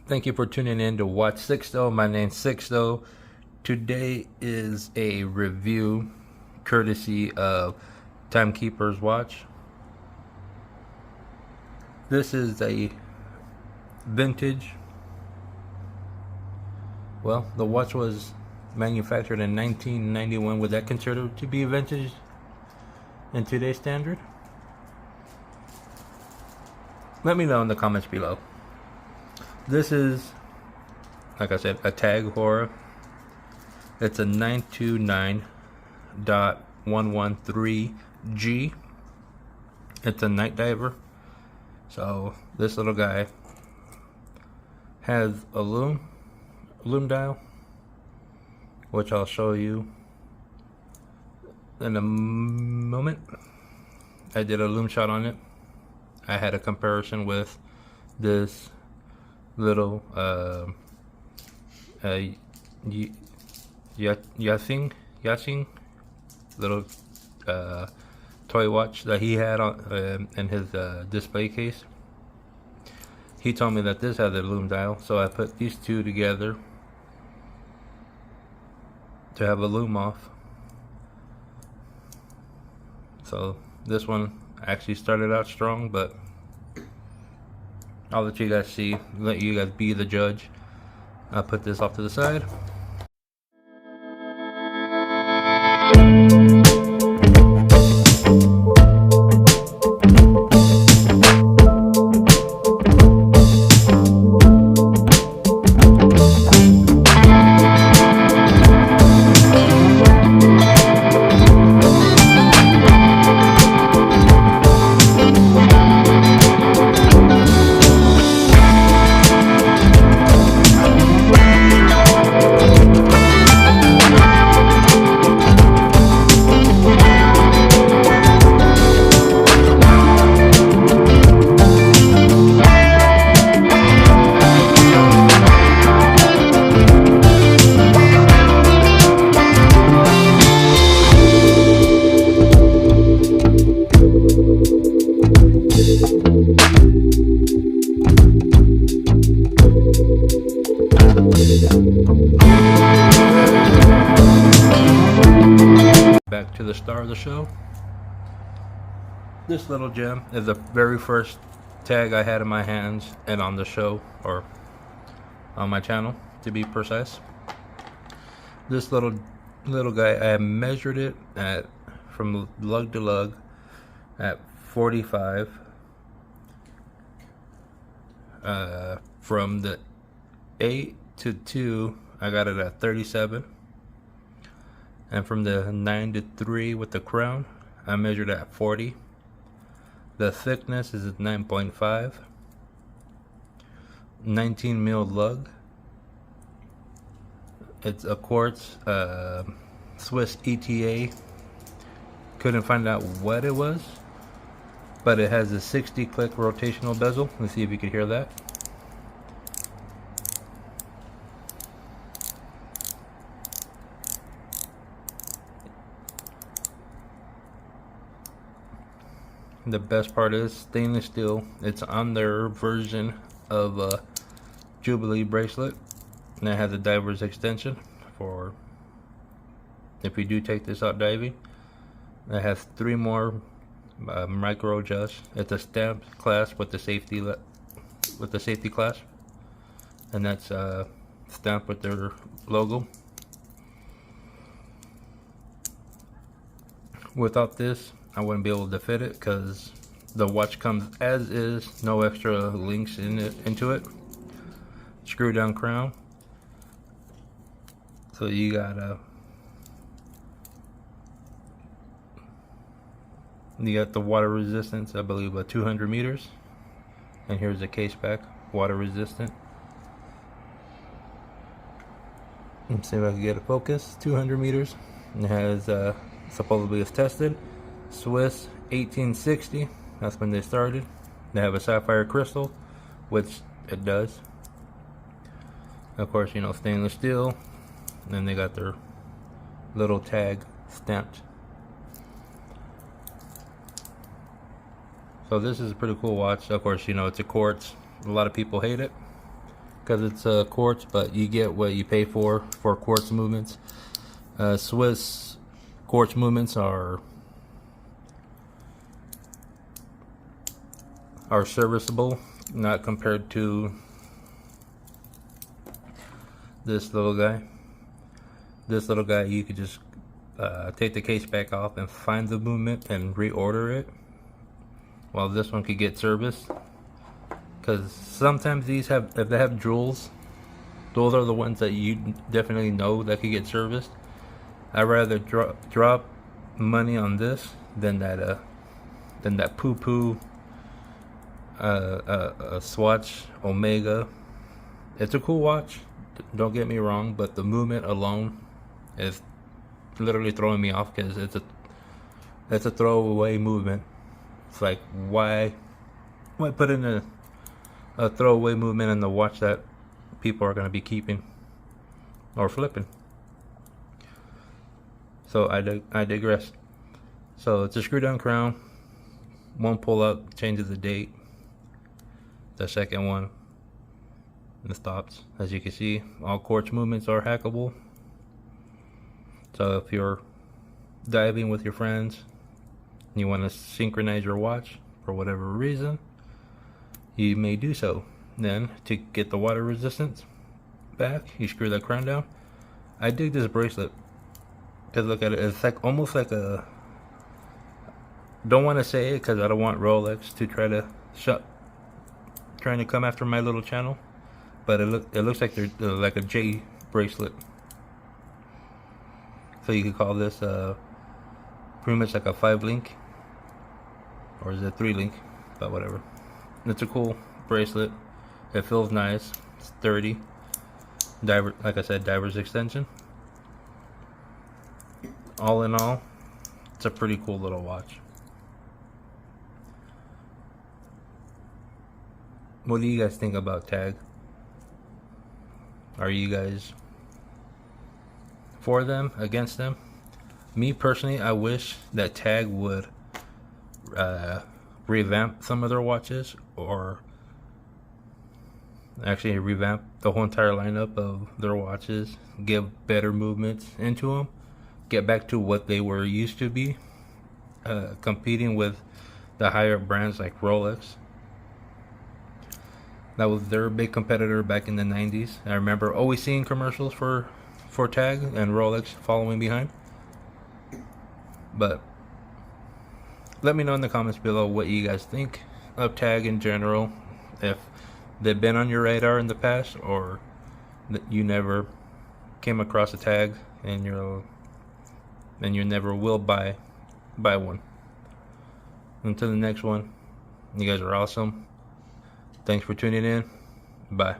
Thank you for tuning in to Watch Sixto. My name's Sixto. Today is a review courtesy of Timekeeper's watch. This is a vintage. Well, the watch was manufactured in 1991. Would that consider to be vintage in today's standard? Let me know in the comments below. This is, like I said, a Tag Heuer. It's a 929.113G. It's a night diver. So this little guy has a loom dial, which I'll show you in a moment. I did a loom shot on it. I had a comparison with this little Yasing little toy watch that he had on in his display case. He told me that this had a loom dial, so I put these two together to have a loom off. So this one actually started out strong, but I'll let you guys see, let you guys be the judge. I'll put this off to the side. Back to the star of the show. This little gem is the very first tag I had in my hands and on the show, or on my channel to be precise. This little guy, I measured it at from lug to lug at 45. From the 8 to 2 I got it at 37, and from the 9 to 3 with the crown I measured at 40. The thickness is at 9.5, 19 mil lug. It's a quartz Swiss ETA. Couldn't find out what it was, but it has a 60 click rotational bezel. Let's see if you can hear that. The best part is stainless steel. It's on their version of a Jubilee bracelet, and it has a diver's extension for if we do take this out diving. It has 3 more micro adjusts. It's a stamped clasp with the safety clasp, and that's stamped with their logo. Without this I wouldn't be able to fit it, because the watch comes as is, no extra links into it. Screw down crown. So you got the water resistance, I believe 200 meters. And here's the case back, water resistant. Let's see if I can get a focus. 200 meters. It has supposedly it's tested. Swiss 1860, that's when they started. They have a sapphire crystal, which it does. Of course, you know, stainless steel. And then they got their little tag stamped. So this is a pretty cool watch. Of course, you know, it's a quartz. A lot of people hate it because it's quartz, but you get what you pay for quartz movements. Swiss quartz movements are serviceable, not compared to this little guy. This little guy, you could just take the case back off and find the movement and reorder it, while this one could get serviced. Because sometimes these have, if they have jewels, those are the ones that you definitely know that could get serviced. I'd rather drop money on this than that poo-poo Swatch Omega. It's a cool watch, don't get me wrong, but the movement alone is literally throwing me off, because it's a throwaway movement. It's like, why put in a throwaway movement in the watch that people are going to be keeping or flipping? So I digress. So it's a screw down crown, one pull up changes the date, the second one the stops. As you can see, all quartz movements are hackable. So if you're diving with your friends and you want to synchronize your watch for whatever reason, you may do so. Then, to get the water resistance back, you screw that crown down. I dig this bracelet because look at it, it's like almost like a, don't want to say it because I don't want Rolex to trying to come after my little channel, but it looks like they're like a J bracelet. So you could call this pretty much like a 5-link, or is it 3-link, but whatever. It's a cool bracelet. It feels nice, it's sturdy. Diver, like I said, diver's extension. All in all, it's a pretty cool little watch. What do you guys think about Tag? Are you guys for them, against them? Me personally, I wish that Tag would revamp some of their watches, or actually revamp the whole entire lineup of their watches, give better movements into them, get back to what they were used to be, competing with the higher brands like Rolex. That was their big competitor back in the 90s. I remember always seeing commercials for Tag and Rolex following behind. But let me know in the comments below what you guys think of Tag in general, if they've been on your radar in the past, or that you never came across a Tag and you never will buy one. Until the next one, you guys are awesome. Thanks for tuning in. Bye.